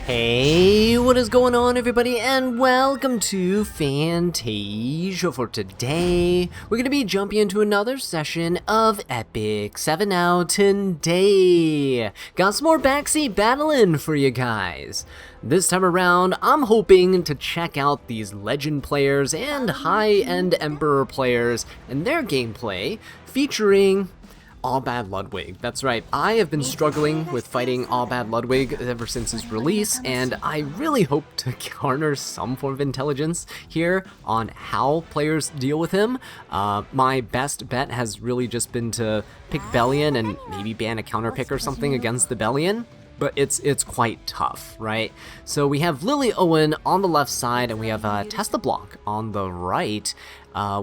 Hey, what is going on everybody, and welcome to Fantasia. For today, we're going to be jumping into another session of Epic 7 Now today. Got some more Backseat battling for you guys. This time around, I'm hoping to check out these legend players and high-end Emperor players and their gameplay featuring Aubade Ludwig. That's right, I have been struggling with fighting Aubade Ludwig ever since his release, and I really hope to garner some form of intelligence here on how players deal with him. My best bet has really just been to pick Bellion and maybe ban a counter pick or something against the Bellion. But it's quite tough, right? So we have Lily Owen on the left side, and we have Testa Block on the right.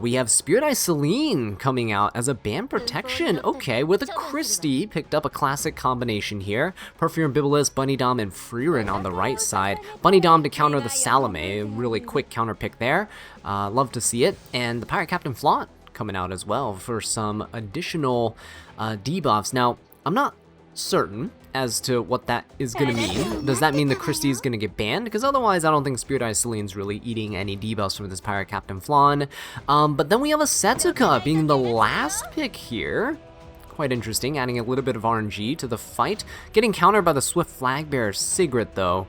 We have Spirit Eye Celine coming out as a band protection. Okay, with a Christie, picked up a classic combination here. Perfume Bibulus, Bunny Dom, and Freerin on the right side. Bunny Dom to counter the Salome, a really quick counter pick there. Love to see it. And the Pirate Captain Flaunt coming out as well for some additional debuffs. Now, I'm not certain as to what that is going to mean. Does that mean the Christie is going to get banned? Because otherwise I don't think Spirit Eye Celine's really eating any debuffs from this Pirate Captain Flan. But then we have a Setsuka being the last pick here. Quite interesting, adding a little bit of RNG to the fight. Getting countered by the Swift Flag Bearer Sigrid though.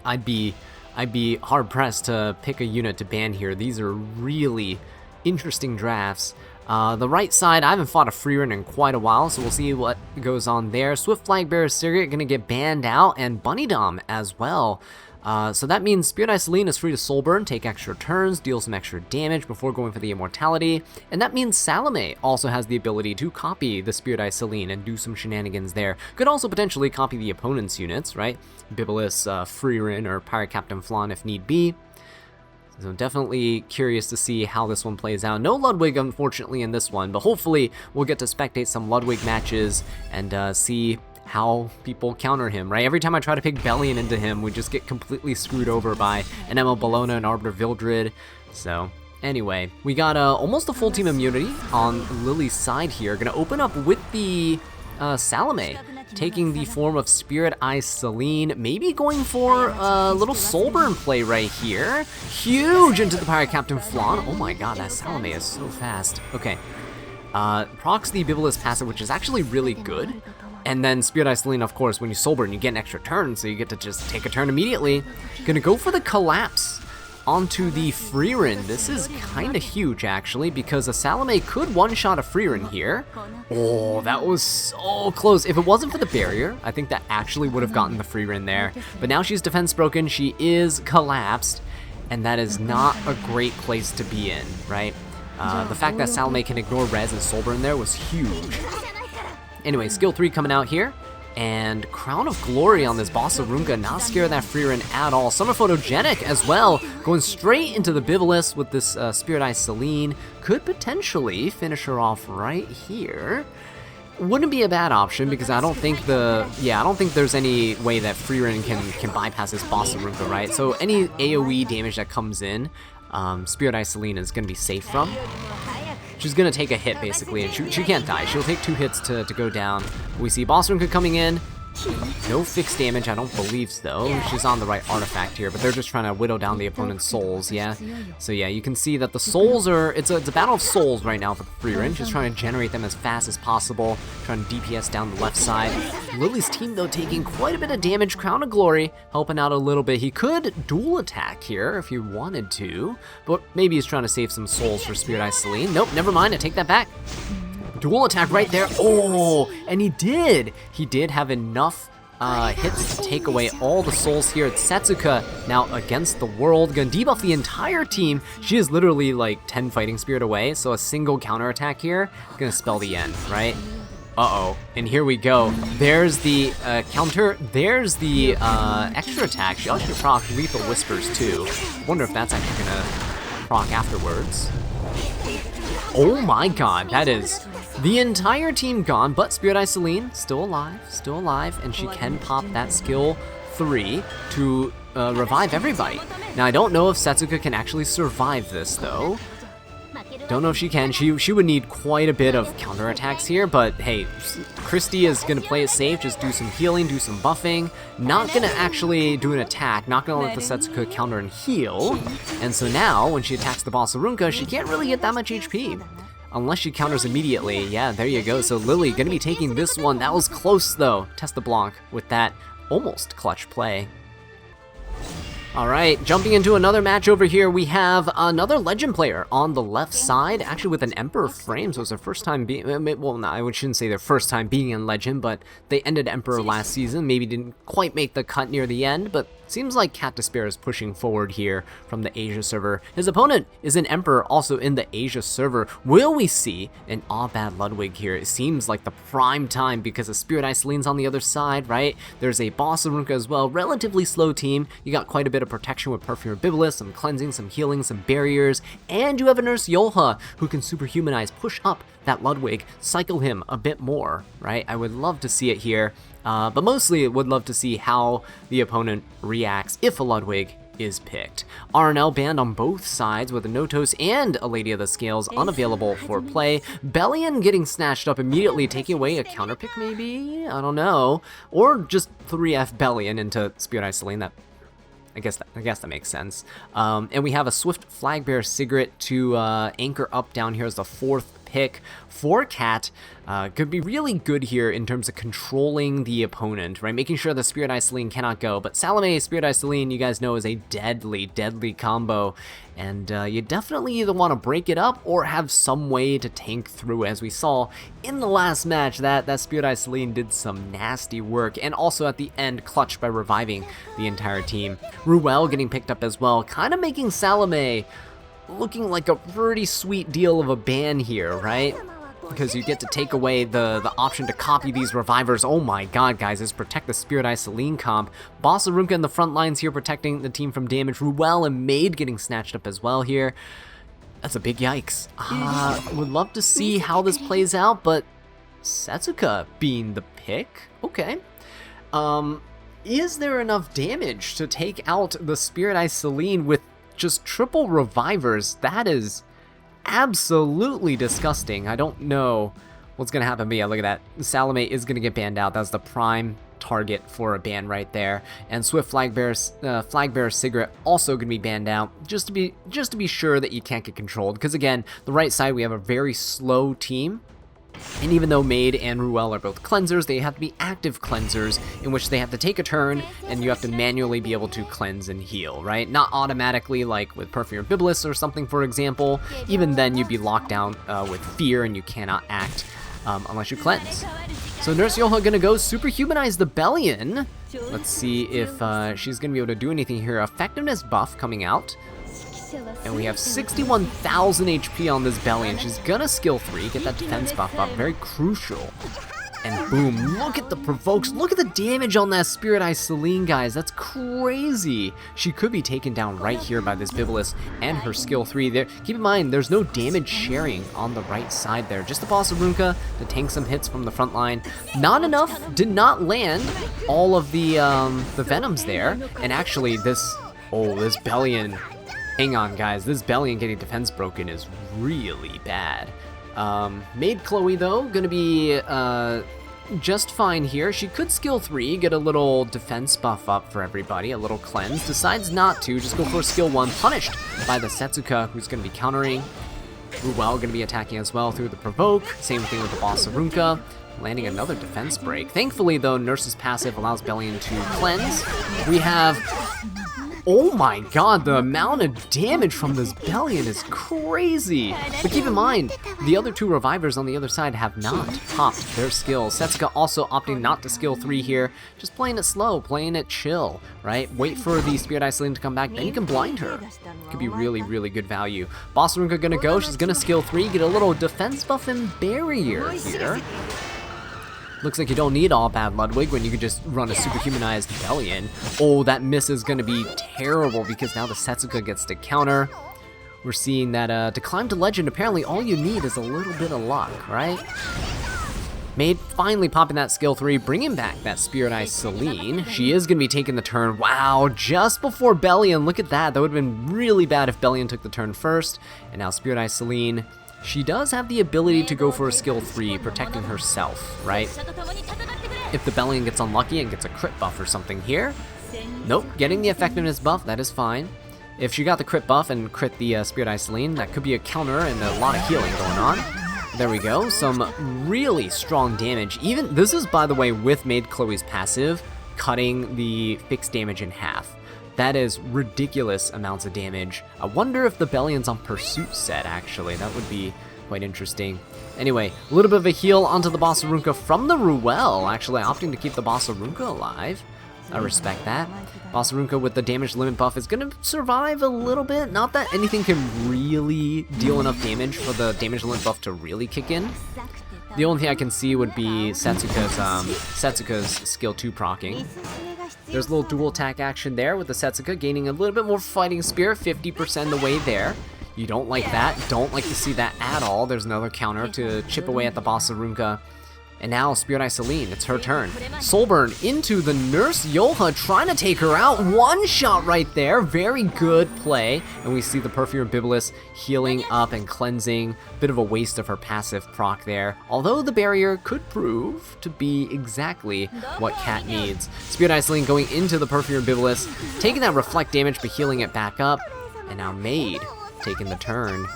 I'd be hard pressed to pick a unit to ban here. These are really interesting drafts. The right side, I haven't fought a Freerin in quite a while, so we'll see what goes on there. Swift Flag Bearer Sigrid gonna get banned out, and Bunny Dom as well. So that means Spirit Eye Celine is free to soul burn, take extra turns, deal some extra damage before going for the immortality. And that means Salome also has the ability to copy the Spirit Eye Celine and do some shenanigans there. Could also potentially copy the opponent's units, right? Bibulus, Freerin, or Pirate Captain Flan if need be. So definitely curious to see how this one plays out. No Ludwig, unfortunately, in this one, but hopefully we'll get to spectate some Ludwig matches and see how people counter him, right? Every time I try to pick Bellion into him, we just get completely screwed over by an Emma Bologna and Arbiter Vildred. So anyway, we got almost a full team immunity on Lily's side here. Gonna open up with the Salome, taking the form of Spirit Eye Celine, maybe going for a little Soulburn play right here. Huge into the Pirate Captain Flan. Oh my god, that Salome is so fast. Okay, procs the Bibulus passive, which is actually really good. And then Spirit Eye Celine, of course, when you Soulburn, you get an extra turn, so you get to just take a turn immediately. Gonna go for the Collapse onto the Freerin. This is kind of huge, actually, because a Salome could one-shot a Freerin here. Oh, that was so close. If it wasn't for the barrier, I think that actually would have gotten the Freerin there. But now she's defense broken, she is collapsed, and that is not a great place to be in, right? The fact that Salome can ignore Res and Soulburn there was huge. Anyway, skill 3 coming out here. And Crown of Glory on this Bossa Runga, not scared of that Freerin at all. Summer Photogenic as well, going straight into the Bibulus with this Spirit Eye Celine. Could potentially finish her off right here. Wouldn't be a bad option because I don't think there's any way that Freerin can bypass this Bossa Runga, right? So any AoE damage that comes in, Spirit Eye Celine is going to be safe from. She's gonna take a hit basically, and she can't die. She'll take 2 hits to go down. We see Bossa Runga coming in. No fixed damage, I don't believe so. She's on the right artifact here, but they're just trying to whittle down the opponent's souls, yeah? So yeah, you can see that the souls are, it's a battle of souls right now for the Freerin. She's trying to generate them as fast as possible, trying to DPS down the left side. Lily's team, though, taking quite a bit of damage. Crown of Glory helping out a little bit. He could dual attack here if he wanted to, but maybe he's trying to save some souls for Spirit Eye Celine. Nope, never mind, I take that back. Dual attack right there. Oh, and he did have enough hits to take away all the souls here. It's Setsuka now against the world, gonna debuff the entire team. She is literally like 10 fighting spirit away, so a single counter attack here gonna spell the end, right? Uh-oh, and here we go. There's the counter, there's the extra attack. She also proc Lethal Whispers too. Wonder if that's actually gonna proc afterwards. Oh my god, that is the entire team gone, but Spirit Eye Celine still alive, and she can pop that skill 3 to revive everybody. Now I don't know if Setsuka can actually survive this though. Don't know if she can. She would need quite a bit of counterattacks here, but hey, Christy is going to play it safe, just do some healing, do some buffing. Not going to actually do an attack, not going to let the Setsuka counter and heal. And so now, when she attacks the Bossarunka, she can't really get that much HP. Unless she counters immediately. Yeah, there you go. So Lily going to be taking this one. That was close though. Test the block with that almost clutch play. Alright, jumping into another match over here, we have another Legend player on the left side, actually with an Emperor frame, so it's their first time being, well, no, I shouldn't say their first time being in Legend, but they ended Emperor last season, maybe didn't quite make the cut near the end, but seems like Cat Despair is pushing forward here from the Asia server. His opponent is an Emperor also in the Asia server. Will we see an Aubade Ludwig here? It seems like the prime time because the Spirit Iceline's on the other side, right? There's a Bossarunka as well, relatively slow team. You got quite a bit of protection with Perfume Bibulus, some cleansing, some healing, some barriers, and you have a Nurse Yolha who can superhumanize, push up that Ludwig, cycle him a bit more, right? I would love to see it here, but mostly would love to see how the opponent reacts if a Ludwig is picked. RNL banned on both sides with a Notos and a Lady of the Scales unavailable for play. Bellion getting snatched up immediately, taking away a counter pick maybe? I don't know. Or just 3F Bellion into Spirit Iceline. That I guess that makes sense. And we have a Swift Flagbearer Sigret to anchor up down here as the 4th pick for Cat. Could be really good here in terms of controlling the opponent, right? Making sure the Spirit Iceline cannot go. But Salome, Spirit Iceline, you guys know, is a deadly, deadly combo. And you definitely either want to break it up or have some way to tank through. As we saw in the last match, that Spirit Iceline did some nasty work. And also at the end, clutched by reviving the entire team. Ruel getting picked up as well, kind of making Salome looking like a pretty sweet deal of a ban here, right? Because you get to take away the option to copy these revivers. Oh my god, guys, this protect the Spirit Iceline comp. Bossarunka in the front lines here protecting the team from damage. Ruel and Maid getting snatched up as well here. That's a big yikes. Would love to see how this plays out, but Setsuka being the pick? Okay. Is there enough damage to take out the Spirit Iceline with just triple revivers? That is absolutely disgusting. I don't know what's gonna happen, but yeah, look at that. Salome is gonna get banned out. That's the prime target for a ban right there. And Swift Flagbearer Sigret also gonna be banned out, just to be sure that you can't get controlled. Because again, the right side we have a very slow team. And even though Maid and Ruel are both cleansers, they have to be active cleansers in which they have to take a turn and you have to manually be able to cleanse and heal, right? Not automatically like with Perfume Bibulus or something, for example. Even then you'd be locked down with fear and you cannot act unless you cleanse. So Nurse Yolha gonna go superhumanize the Bellion. Let's see if she's gonna be able to do anything here. Effectiveness buff coming out. And we have 61,000 HP on this Bellion. She's gonna skill 3, get that defense buff up, very crucial. And boom, look at the provokes, look at the damage on that Spirit Iceline, guys, that's crazy. She could be taken down right here by this Bibulus and her skill 3 there. Keep in mind, there's no damage sharing on the right side there. Just the Bossarunka to tank some hits from the front line. Not enough, did not land all of the Venoms there. And actually this Bellion, hang on, guys. This Bellion getting defense broken is really bad. Maid Chloe, though, gonna be just fine here. She could skill 3, get a little defense buff up for everybody, a little cleanse. Decides not to, just go for skill 1, punished by the Setsuka, who's gonna be countering. Ruel gonna be attacking as well through the provoke. Same thing with the Bossarunka. Landing another defense break. Thankfully, though, Nurse's passive allows Bellion to cleanse. We have... Oh my god, the amount of damage from this Bellion is crazy. But keep in mind, the other 2 revivers on the other side have not popped their skills. Setsuka also opting not to skill 3 here, just playing it slow, playing it chill, right? Wait for the Spirit Iceline to come back, then you can blind her. Could be really, really good value. Bossarunka gonna go, she's gonna skill 3, get a little defense buff and barrier here. Looks like you don't need Aubade Ludwig when you can just run a superhumanized Bellion. Oh, that miss is going to be terrible because now the Setsuka gets to counter. We're seeing that to climb to Legend, apparently all you need is a little bit of luck, right? Maid finally popping that skill 3, bringing back that Spirit Eye Celine. She is going to be taking the turn. Wow, just before Bellion. Look at that. That would have been really bad if Bellion took the turn first. And now Spirit Eye Celine, she does have the ability to go for a skill 3, protecting herself, right? If the Bellion gets unlucky and gets a crit buff or something here. Nope, getting the effectiveness buff, that is fine. If she got the crit buff and crit the Spirit Eye Celine, that could be a counter and a lot of healing going on. There we go, some really strong damage. Even, this is by the way with Maid Chloe's passive, cutting the fixed damage in half. That is ridiculous amounts of damage. I wonder if the Bellion's on Pursuit set actually, that would be quite interesting. Anyway, a little bit of a heal onto the Bossarunka from the Ruel, actually opting to keep the Bossarunka alive. I respect that. Bossarunka with the damage limit buff is going to survive a little bit. Not that anything can really deal enough damage for the damage limit buff to really kick in. The only thing I can see would be Setsuka's skill 2 proccing. There's a little dual attack action there with the Setsuka gaining a little bit more fighting spirit, 50% the way there. You don't like that. Don't like to see that at all. There's another counter to chip away at the Bossarunka. And now Spirit Eye Celine, it's her turn. Soulburn into the Nurse Yoha, trying to take her out. One shot right there, very good play. And we see the Perfume Bibulus healing up and cleansing. Bit of a waste of her passive proc there. Although the barrier could prove to be exactly what Cat needs. Spirit Eye Celine going into the Perfume Bibulus, taking that reflect damage but healing it back up. And now Maid taking the turn.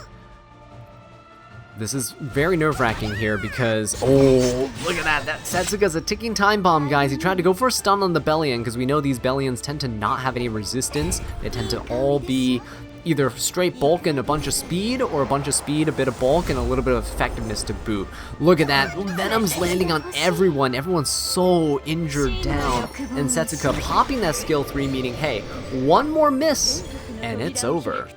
This is very nerve-wracking here because, oh, look at that. That Setsuka's a ticking time bomb, guys. He tried to go for a stun on the Bellion because we know these Bellions tend to not have any resistance. They tend to all be either straight bulk and a bunch of speed, or a bunch of speed, a bit of bulk, and a little bit of effectiveness to boot. Look at that. Venom's landing on everyone. Everyone's so injured down. And Setsuka popping that skill 3, meaning, hey, one more miss, and it's over.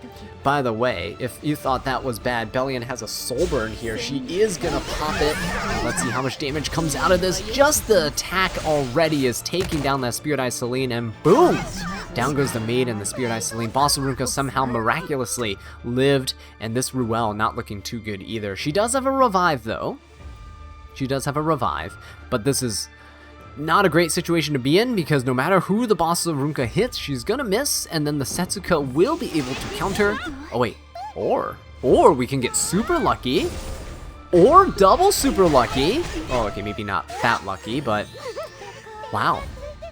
By the way, if you thought that was bad, Bellion has a Soulburn here. She is gonna pop it. Let's see how much damage comes out of this. Just the attack already is taking down that Spirit Eye Celine, and boom! Down goes the Maid and the Spirit Eye Celine. Bossarunka somehow miraculously lived, and this Ruel not looking too good either. She does have a revive, though. She does have a revive, but this is not a great situation to be in because no matter who the Bossarunka hits, she's gonna miss, and then the Setsuka will be able to counter. Oh wait, or we can get super lucky, or double super lucky. Oh, okay, maybe not that lucky, but wow.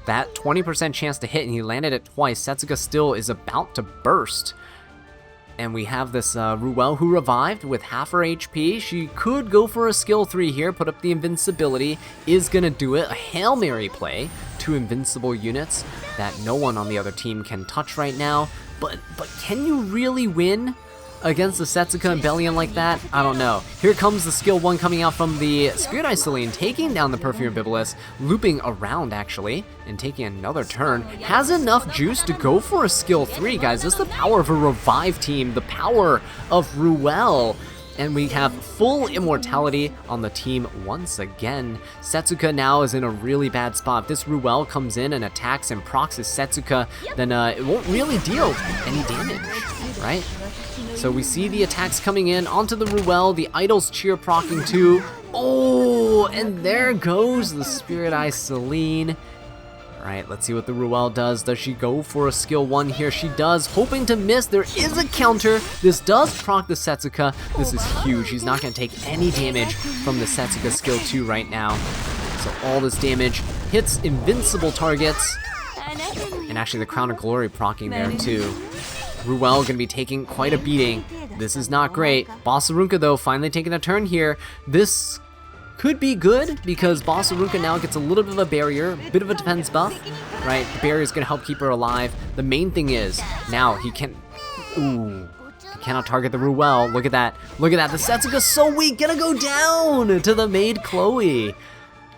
That 20% chance to hit, and he landed it twice. Setsuka still is about to burst. And we have this Ruel who revived with half her HP. She could go for a skill 3 here, put up the invincibility, is gonna do it. A Hail Mary play, 2 invincible units that no one on the other team can touch right now. But can you really win against the Setsuka and Bellion like that? I don't know. Here comes the skill 1 coming out from the Spirit Eye Celine, taking down the Perfume Bibulus, looping around actually, and taking another turn. Has enough juice to go for a skill 3, guys. This is the power of a revive team, the power of Ruel. And we have full immortality on the team once again. Setsuka now is in a really bad spot. If this Ruel comes in and attacks and procs his Setsuka, then it won't really deal any damage, right? So we see the attacks coming in onto the Ruel, the Idol's Cheer proccing too. Oh, and there goes the Spirit Eye Celine. Alright, let's see what the Ruel does. Does she go for a skill 1 here? She does, hoping to miss. There is a counter. This does proc the Setsuka. This is huge. He's not going to take any damage from the Setsuka skill 2 right now. So all this damage hits invincible targets. And actually the Crown of Glory proccing there too. Ruel going to be taking quite a beating. This is not great. Bossarunka, though, finally taking a turn here. This could be good because Bossarunka now gets a little bit of a barrier, a bit of a defense buff, right? The barrier is going to help keep her alive. The main thing is, now he can... Ooh. He cannot target the Ruel. Look at that. Look at that. The Setsuka's so weak. Gonna go down to the Maid Chloe.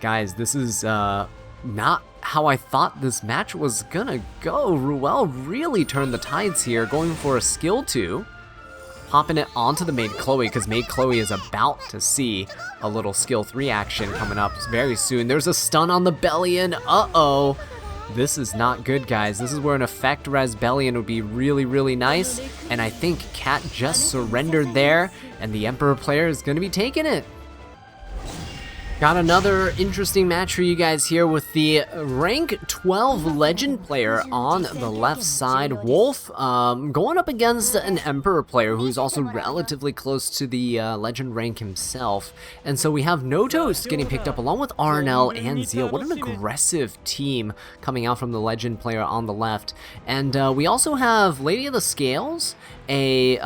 Guys, this is not how I thought this match was gonna go. Ruel really turned the tides here, going for a skill 2. Popping it onto the Maid Chloe, because Maid Chloe is about to see a little skill 3 action coming up very soon. There's a stun on the Bellion. Uh-oh. This is not good, guys. This is where an effect res Bellion would be really, really nice. And I think Cat just surrendered there, and the Emperor player is going to be taking it. Got another interesting match for you guys here with the rank 12 legend player on the left side, Wolf, going up against an Emperor player who's also relatively close to the legend rank himself. And so we have Notos getting picked up along with RNL and Zeal. What an aggressive team coming out from the legend player on the left. And we also have Lady of the Scales, a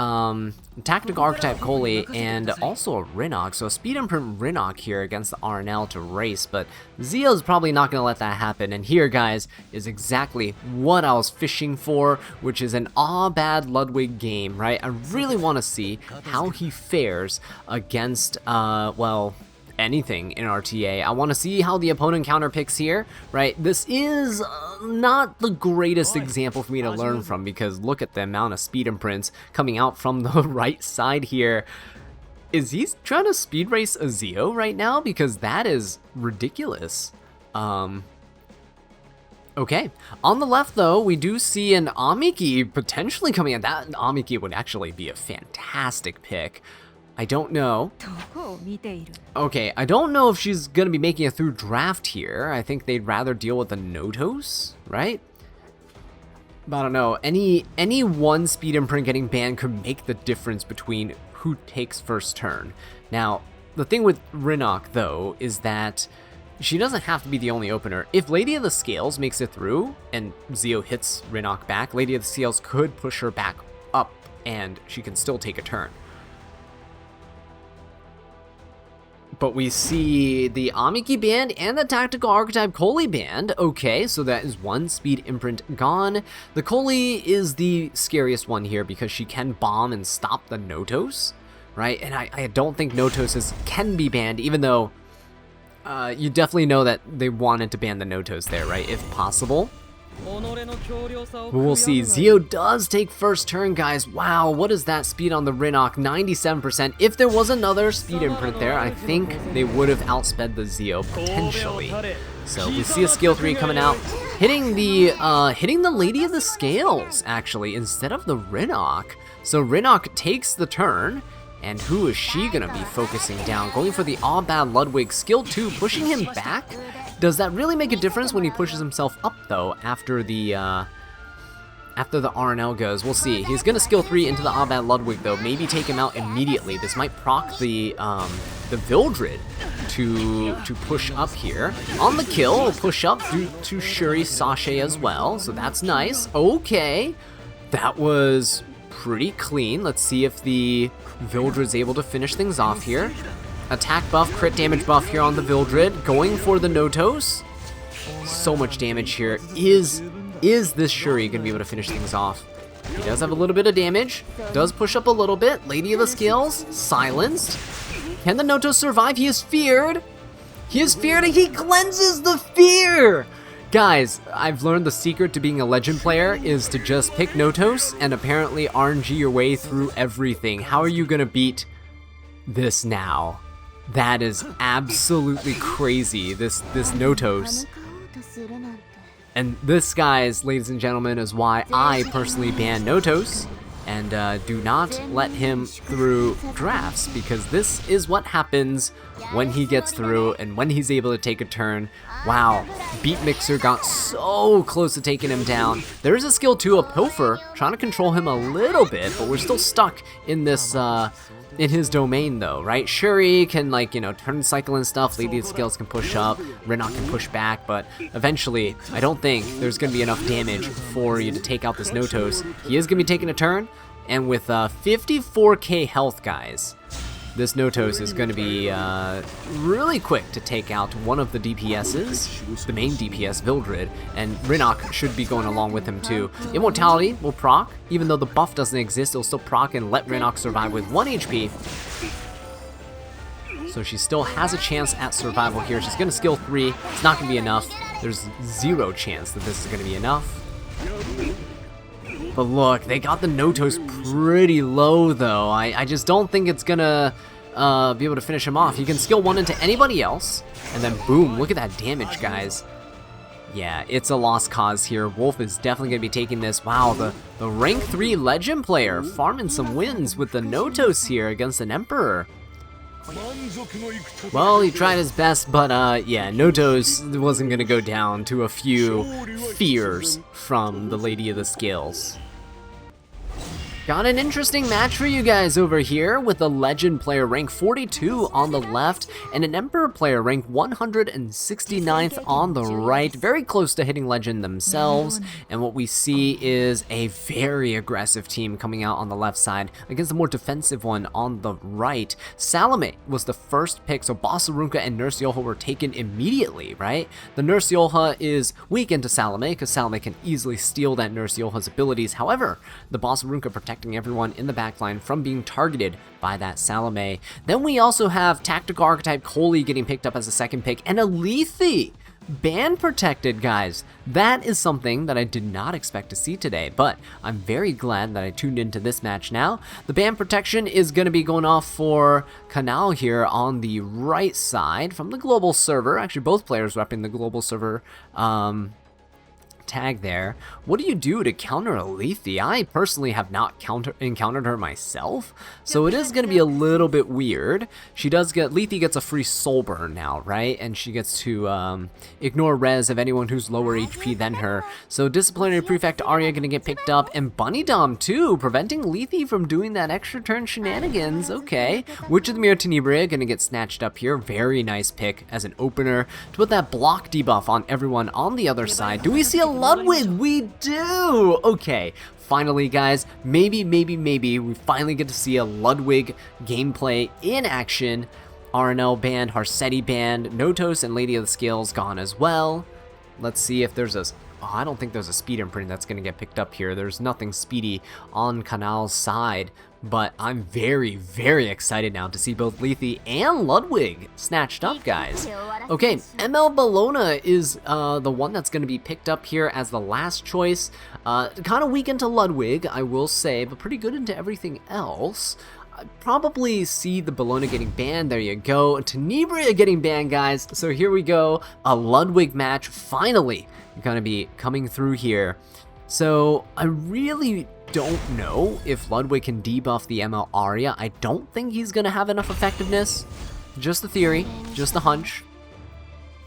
Tactical Archetype Coley, and also a Rinnock. So a Speed Imprint Rinnock here against the RNL to race, but Zeo's probably not going to let that happen. And here, guys, is exactly what I was fishing for, which is an Aubade Ludwig game, right? I really want to see how he fares against, well, anything in RTA. I want to see how the opponent counterpicks here, right? This is not the greatest example for me to learn from, because look at the amount of speed imprints coming out from the right side here. Is he trying to speed race a Zeo right now? Because that is ridiculous. Okay, on the left though, we do see an Amiki potentially coming in. That Amiki would actually be a fantastic pick. I don't know. Okay, I don't know if she's going to be making it through draft here. I think they'd rather deal with the Notos, right? But I don't know. Any one speed imprint getting banned could make the difference between who takes first turn. Now, the thing with Rinnock, though, is that she doesn't have to be the only opener. If Lady of the Scales makes it through and Zeo hits Rinnock back, Lady of the Scales could push her back up and she can still take a turn. But we see the Amiki band and the Tactical Archetype Coley band. Okay, so that is one speed imprint gone. The Coley is the scariest one here because she can bomb and stop the Notos, right? And I don't think Notos can be banned, even though you definitely know that they wanted to ban the Notos there, right? If possible. But we'll see. Zeo does take first turn, guys. Wow, what is that speed on the Rinnock? 97%. If there was another speed imprint there, I think they would have outsped the Zeo potentially. So we see a skill 3 coming out, hitting the Lady of the Scales actually instead of the Rinnock. So Rinnock takes the turn. And who is she going to be focusing down? Going for the Aubade Ludwig, skill 2, pushing him back. Does that really make a difference when he pushes himself up, though, after the RNL goes? We'll see. He's going to skill 3 into the Aubade Ludwig, though. Maybe take him out immediately. This might proc the Vildred to push up here. On the kill, push up to Shuri Sashay as well, so that's nice. Okay, that was pretty clean. Let's see if the Vildred's able to finish things off here. Attack buff, crit damage buff here on the Vildred. Going for the Notos. So much damage here. Is this Shuri going to be able to finish things off? He does have a little bit of damage. Does push up a little bit. Lady of the Scales, silenced. Can the Notos survive? He is feared. He is feared and he cleanses the fear. Guys, I've learned the secret to being a legend player is to just pick Notos and apparently RNG your way through everything. How are you going to beat this now? That is absolutely crazy, this Notos. And this, guys, ladies and gentlemen, is why I personally ban Notos and do not let him through drafts, because this is what happens when he gets through and when he's able to take a turn. Wow, Beat Mixer got so close to taking him down. There is a skill 2, a Pilfer, trying to control him a little bit, but we're still stuck in this, in his domain though, right? Shuri can, like, you know, turn cycle and stuff. Lady of the Scales can push up, Rinnock can push back, but eventually, I don't think there's going to be enough damage for you to take out this Notos. He is going to be taking a turn, and with 54k health, guys, this Notos is going to be really quick to take out one of the DPSs, the main DPS, Vildred, and Rinnock should be going along with him too. Immortality will proc, even though the buff doesn't exist, it'll still proc and let Rinnock survive with 1 HP. So she still has a chance at survival here. She's going to skill 3, it's not going to be enough. There's 0 chance that this is going to be enough. But look, they got the Notos pretty low, though. I just don't think it's gonna be able to finish him off. He can skill 1 into anybody else, and then boom, look at that damage, guys. Yeah, it's a lost cause here. Wolf is definitely gonna be taking this. Wow, the rank 3 legend player farming some wins with the Notos here against an Emperor. Well, he tried his best, but yeah, Noto's wasn't gonna go down to a few fears from the Lady of the Scales. Got an interesting match for you guys over here with a Legend player rank 42 on the left and an Emperor player rank 169th on the right, very close to hitting Legend themselves. And what we see is a very aggressive team coming out on the left side against a more defensive one on the right. Salome was the first pick, so Basurunka and Nurse Yoha were taken immediately, right? The Nurse Yoha is weak into Salome because Salome can easily steal that Nurse Yoha's abilities. However, the Basurunka protecting everyone in the backline from being targeted by that Salome. Then we also have Tactical Archetype Koli getting picked up as a second pick, and a Lethe band protected, guys. That is something that I did not expect to see today, but I'm very glad that I tuned into this match now. The band protection is going to be going off for Canal here on the right side from the global server. Actually, both players repping the global server tag there. What do you do to counter a Lethe? I personally have not encountered her myself, so it is going to be a little bit weird. She does get, Lethe gets a free soul burn now, right? And she gets to ignore res of anyone who's lower HP than her. So Disciplinary Prefect Arya going to get picked up, and Bunny Dom too, preventing Lethe from doing that extra turn shenanigans. Okay, Witch of the Mirror Tenebria going to get snatched up here. Very nice pick as an opener to put that block debuff on everyone on the other side. Do we see a Ludwig? We do! Okay, finally guys, maybe we finally get to see a Ludwig gameplay in action. RNL banned, Harsetti banned, Notos and Lady of the Scales gone as well. Let's see if there's a... Oh, I don't think there's a speed imprint that's going to get picked up here. There's nothing speedy on Canal's side, but I'm very excited now to see both Lethe and Ludwig snatched up, guys. Okay, ML Bologna is the one that's going to be picked up here as the last choice. Kind of weak into Ludwig, I will say, but pretty good into everything else. I'd probably see the Bologna getting banned. There you go. Tenebria getting banned, guys. So here we go. A Ludwig match finally going to be coming through here. So I really don't know if Ludwig can debuff the ML Arya. I don't think he's going to have enough effectiveness. Just a theory, just a hunch.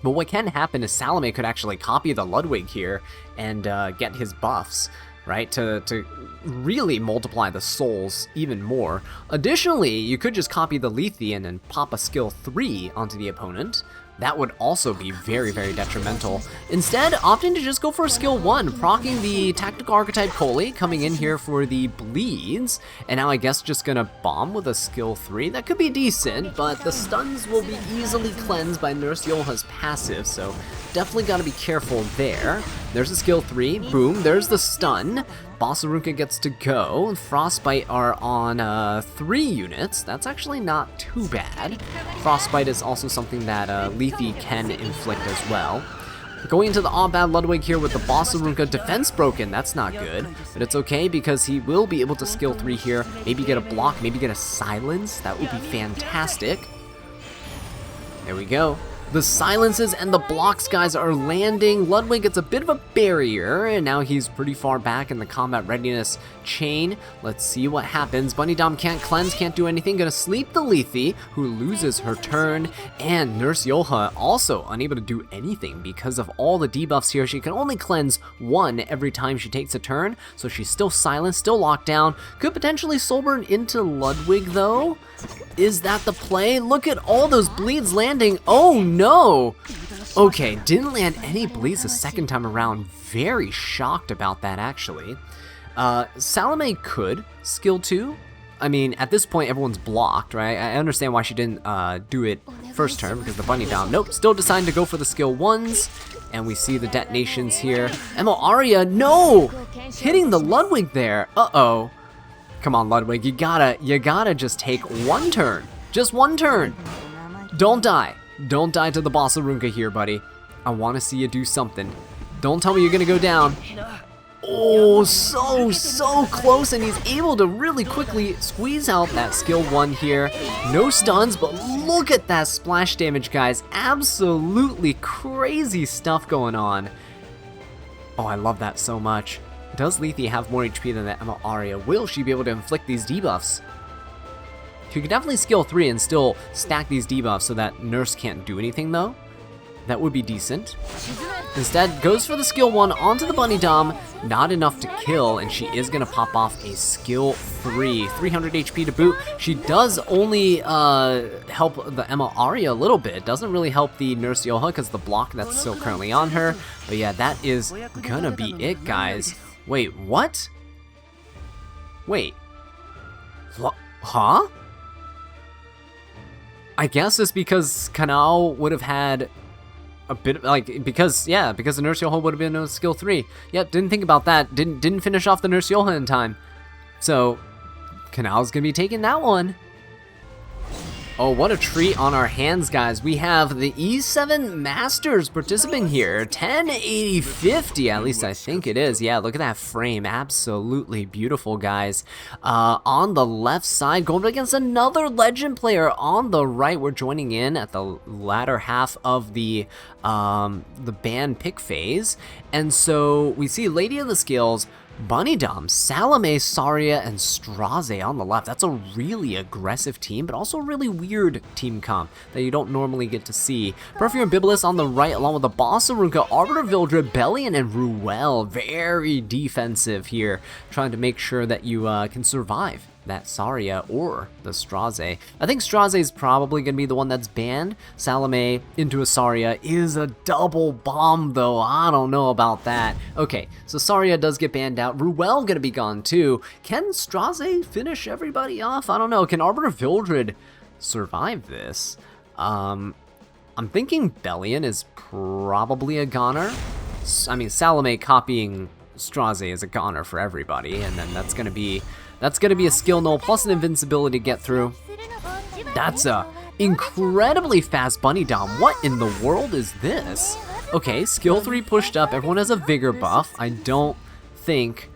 But what can happen is Salome could actually copy the Ludwig here and get his buffs, right, to really multiply the souls even more. Additionally, you could just copy the Lethe and then pop a skill 3 onto the opponent. That would also be very detrimental. Instead, opting to just go for a skill 1, proccing the Tactical Archetype Koli, coming in here for the bleeds, and now I guess just gonna bomb with a skill 3. That could be decent, but the stuns will be easily cleansed by Nurse Yoha's passive, so definitely gotta be careful there. There's a skill 3, boom, there's the stun. Basurunka gets to go. Frostbite are on 3 units. That's actually not too bad. Frostbite is also something that Lethe can inflict as well. Going into the Aubade Ludwig here with the Basurunka defense broken. That's not good, but it's okay because he will be able to skill 3 here. Maybe get a block, maybe get a silence. That would be fantastic. There we go. The silences and the blocks, guys, are landing. Ludwig gets a bit of a barrier, and now he's pretty far back in the combat readiness chain. Let's see what happens. Bunny Dom can't cleanse, can't do anything. Gonna sleep the Lethe, who loses her turn. And Nurse Yoha also unable to do anything because of all the debuffs here. She can only cleanse 1 every time she takes a turn, so she's still silent, still locked down. Could potentially soul burn into Ludwig, though. Is that the play? Look at all those bleeds landing. Oh no! Okay, didn't land any bleeds the second time around. Very shocked about that, actually. Salome could skill 2. I mean, at this point, everyone's blocked, right? I understand why she didn't do it first turn because the Bunny Dom. Nope, still deciding to go for the skill 1s. And we see the detonations here. ML Arya, no! Hitting the Ludwig there. Uh-oh. Come on, Ludwig, you gotta just take 1 turn. Just 1 turn. Don't die. Don't die to the Basurunka here, buddy. I want to see you do something. Don't tell me you're gonna go down. Oh, so close, and he's able to really quickly squeeze out that skill 1 here. No stuns, but look at that splash damage, guys. Absolutely crazy stuff going on. Oh, I love that so much. Does Lethe have more HP than the ML Arya? Will she be able to inflict these debuffs? You could definitely skill 3 and still stack these debuffs so that Nurse can't do anything though. That would be decent. Instead, goes for the skill 1 onto the Bunny Dom. Not enough to kill, and she is gonna pop off a skill 3. 300 HP to boot. She does only help the Emma Aria a little bit. Doesn't really help the Nurse Yoha because the block that's still currently on her. But yeah, that is gonna be it, guys. Wait, what? Wait. Huh? I guess it's because Kanao would have had a bit like because the Nurse Yoha would have been a skill 3. Yep, didn't think about that. Didn't finish off the Nurse Yoha in time. So Kanao's gonna be taking that one. Oh, what a treat on our hands, guys. We have the E7 Masters participant here. 1080/50, at least I think it is. Yeah, look at that frame. Absolutely beautiful, guys. On the left side, going against another Legend player on the right. We're joining in at the latter half of the band pick phase. And so we see Lady of the Scales, Bunny Dom, Salome, Saria, and Straze on the left. That's a really aggressive team, but also a really weird team comp that you don't normally get to see. Perfume and Bibulus on the right, along with the Boss Arunca, Arbiter Vildred, Bellion, and Ruel. Very defensive here, trying to make sure that you can survive that Saria or the Straze. I think Straze is probably going to be the one that's banned. Salome into a Saria is a double bomb though. I don't know about that. Okay, so Saria does get banned out. Ruel going to be gone too. Can Straze finish everybody off? I don't know. Can Arbiter Vildred survive this? I'm thinking Bellion is probably a goner. I mean, Salome copying Straze is a goner for everybody, and then that's gonna be a skill null plus an invincibility to get through. That's a incredibly fast Bunny Dom. What in the world is this? Okay, skill 3 pushed up. Everyone has a vigor buff. I don't think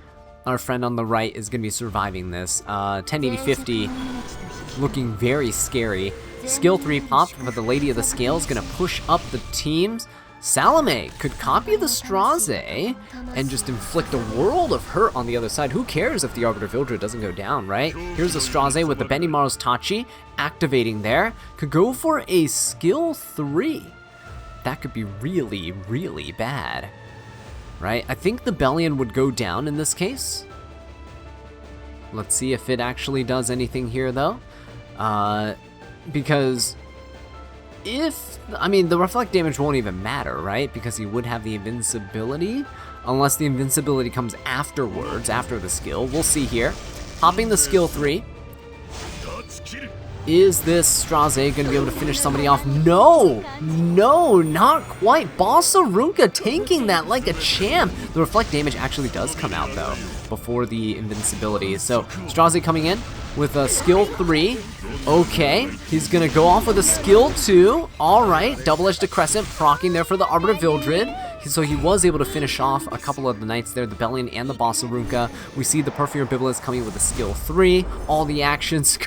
our friend on the right is gonna be surviving this. 1080/50 looking very scary. Skill 3 popped, but the Lady of the Scales gonna push up the teams. Salome could copy the Straze and just inflict a world of hurt on the other side. Who cares if the Arbiter Vildred doesn't go down, right? Here's the Straze with the Benimaru's Tachi activating there. Could go for a skill 3. That could be really, really bad, right? I think the Bellion would go down in this case. Let's see if it actually does anything here, though. Because the reflect damage won't even matter, right? Because he would have the invincibility, unless the invincibility comes afterwards, after the skill. We'll see here. Popping the skill 3. Is this Straze going to be able to finish somebody off? No! No, not quite. Boss Arunca tanking that like a champ. The reflect damage actually does come out, though, before the invincibility. So, Straze coming in with a skill 3. Okay, he's going to go off with a skill 2. Alright, double-edged crescent, proccing there for the Arbiter Vildred. So he was able to finish off a couple of the knights there, the Bellion and the Boss Arunca. We see the Perfumer Bibulus coming with a skill 3. All the actions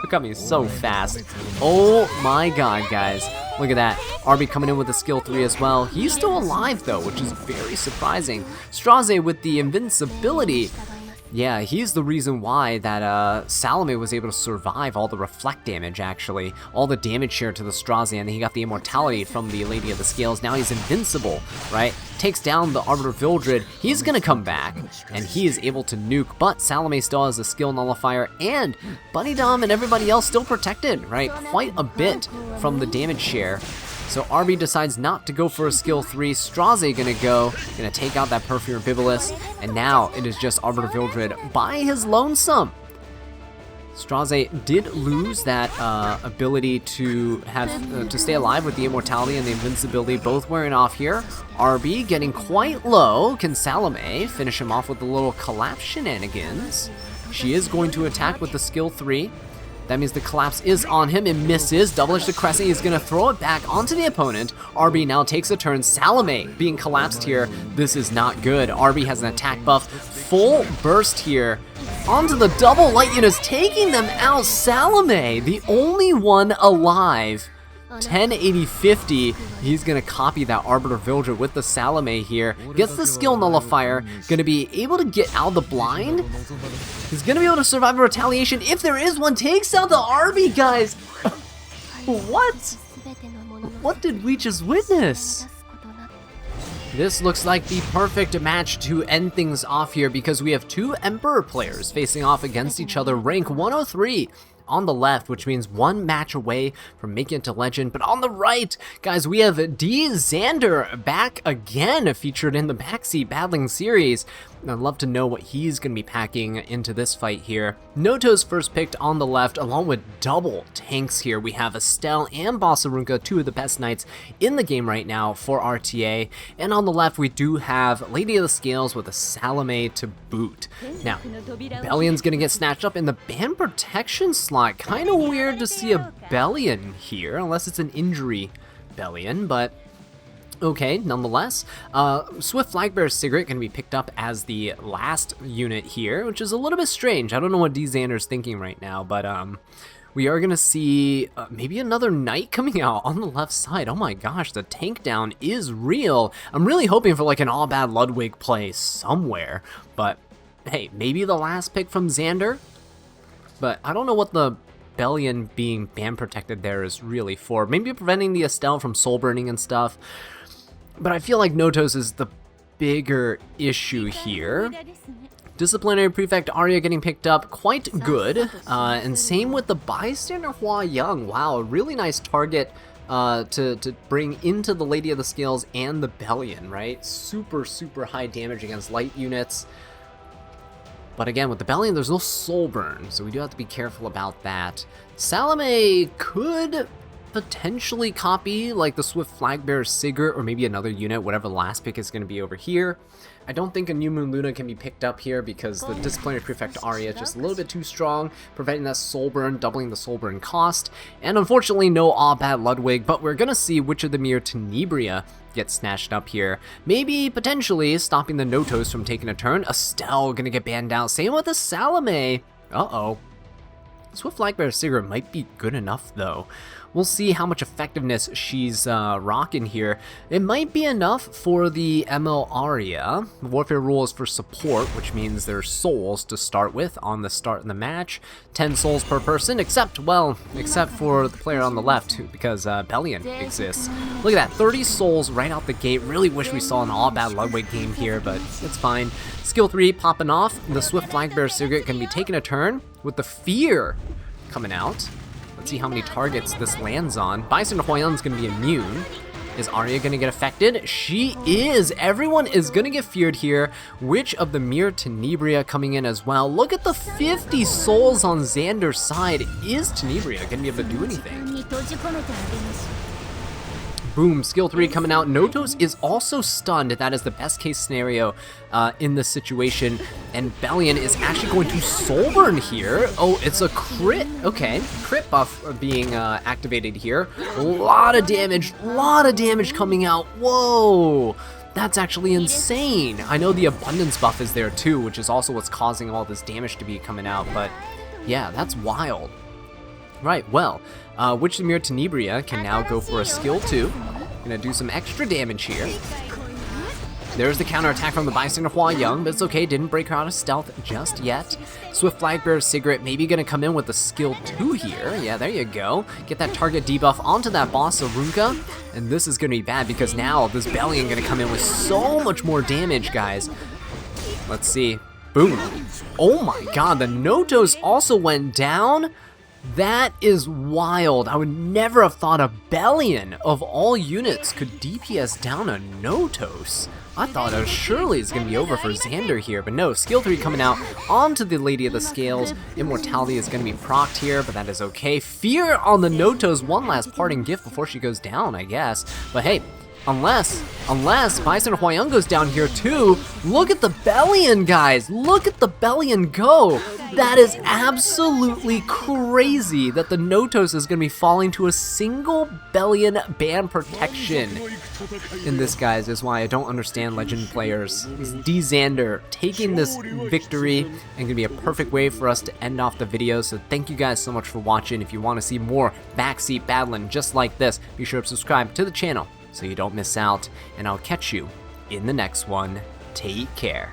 coming so fast. Oh my god, guys. Look at that. Arby coming in with a skill 3 as well. He's still alive though, which is very surprising. Straze with the invincibility. Yeah, he's the reason why that Salome was able to survive all the reflect damage, actually. All the damage share to the Straze, and then he got the immortality from the Lady of the Scales. Now he's invincible, right? Takes down the Arbiter Vildred. He's gonna come back, and he is able to nuke, but Salome still has a skill nullifier, and Bunny Dom and everybody else still protected, right? Quite a bit from the damage share. So Arby decides not to go for a skill 3. Straze gonna take out that Perfumer Bibulus, and now it is just Arbiter Vildred by his lonesome. Straze did lose that ability to have to stay alive with the immortality and the invincibility both wearing off here. Arby getting quite low. Can Salome finish him off with the little collapse shenanigans? She is going to attack with the skill 3. That means the collapse is on him and misses. Double-edged crescent, he's gonna throw it back onto the opponent. Arby now takes a turn. Salome being collapsed here. This is not good. Arby has an attack buff. Full burst here. Onto the double light units, taking them out. Salome, the only one alive. 1080-50. He's gonna copy that Arbiter Villager with the Salome here. Gets the skill nullifier. Gonna be able to get out of the blind. He's gonna be able to survive a retaliation if there is one. Takes out the Arby, guys. What? What did we just witness? This looks like the perfect match to end things off here because we have two Emperor players facing off against each other, rank 103 on the left, which means one match away from making it to Legend. But on the right, guys, we have D. Xander back again, featured in the Backseat Battling series. I'd love to know what he's going to be packing into this fight here. Noto's first picked on the left, along with double tanks here. We have Estelle and Bossarunka, two of the best knights in the game right now for RTA. And on the left, we do have Lady of the Scales with a Salome to boot. Now, Bellion's going to get snatched up in the band protection slot. Kind of weird to see a Bellion here, unless it's an injury Bellion, but okay, nonetheless. Swift Flagbearer Cigarette going to be picked up as the last unit here, which is a little bit strange. I don't know what D. Xander's thinking right now, but we are going to see maybe another knight coming out on the left side. Oh my gosh, the tank down is real. I'm really hoping for like an Aubade Ludwig play somewhere, but hey, maybe the last pick from Xander? But I don't know what the Bellion being band protected there is really for. Maybe preventing the Estelle from soul burning and stuff. But I feel like Notos is the bigger issue here. Disciplinary Prefect Arya getting picked up, quite good. And same with the Bystander Hua Young. Wow, a really nice target to bring into the Lady of the Scales and the Bellion, right? Super, super high damage against light units. But again, with the Bellion, there's no soul burn, so we do have to be careful about that. Salome could potentially copy like the Swift Flagbearer Sigurd or maybe another unit, whatever the last pick is going to be over here. I don't think a New Moon Luna can be picked up here because the Disciplinary Prefect Arya is just a little bit too strong, preventing that soul burn, doubling the soul burn cost. And unfortunately, no Aubade Ludwig, but we're going to see which of the Mir Tenebria gets snatched up here. Maybe, potentially, stopping the Notos from taking a turn. Estelle going to get banned out. Same with the Salome. Uh-oh. Swift Flagbearer Sigurd might be good enough, though. We'll see how much effectiveness she's rocking here. It might be enough for the ML Arya. The Warfare rule is for support, which means there's souls to start with on the start of the match. 10 souls per person, except for the player on the left, because Bellion exists. Look at that, 30 souls right out the gate. Really wish we saw an Aubade Ludwig game here, but it's fine. Skill 3 popping off. The Swift Flagbearer Sigurd can be taking a turn with the Fear coming out. Let's see how many targets this lands on. Bystander Huayan's going to be immune. Is Arya going to get affected? She is! Everyone is going to get feared here. Which of the Mir Tenebria coming in as well? Look at the 50 souls on Xander's side. Is Tenebria going to be able to do anything? Boom, skill 3 coming out. Notos is also stunned. That is the best case scenario in this situation. And Bellion is actually going to soul burn here. Oh, it's a crit. Okay, crit buff being activated here. A lot of damage coming out. Whoa, that's actually insane. I know the abundance buff is there too, which is also what's causing all this damage to be coming out. But yeah, that's wild. Right, well, Witch of the Mir Tenebria can now go for a skill 2. Gonna do some extra damage here. There's the counterattack from the Bystander Hua Young, but it's okay, didn't break her out of stealth just yet. Swift Flagbearer Sigurd maybe gonna come in with a skill 2 here. Yeah, there you go. Get that target debuff onto that boss Arunka, and this is gonna be bad because now this Bellion gonna come in with so much more damage, guys. Let's see. Boom. Oh my god, the Notos also went down. That is wild. I would never have thought a Bellion of all units could DPS down a Notos. I thought surely it's going to be over for Xander here, but no, skill 3 coming out onto the Lady of the Scales. Immortality is going to be procced here, but that is okay. Fear on the Notos, one last parting gift before she goes down, I guess. But hey, Unless Bison Huayungo's down here too. Look at the Bellion, guys. Look at the Bellion go. That is absolutely crazy that the Notos is going to be falling to a single Bellion ban protection. And this, guys, is why I don't understand Legend players. D-Xander taking this victory and going to be a perfect way for us to end off the video. So thank you guys so much for watching. If you want to see more backseat battling just like this, be sure to subscribe to the channel so you don't miss out. And I'll catch you in the next one. Take care.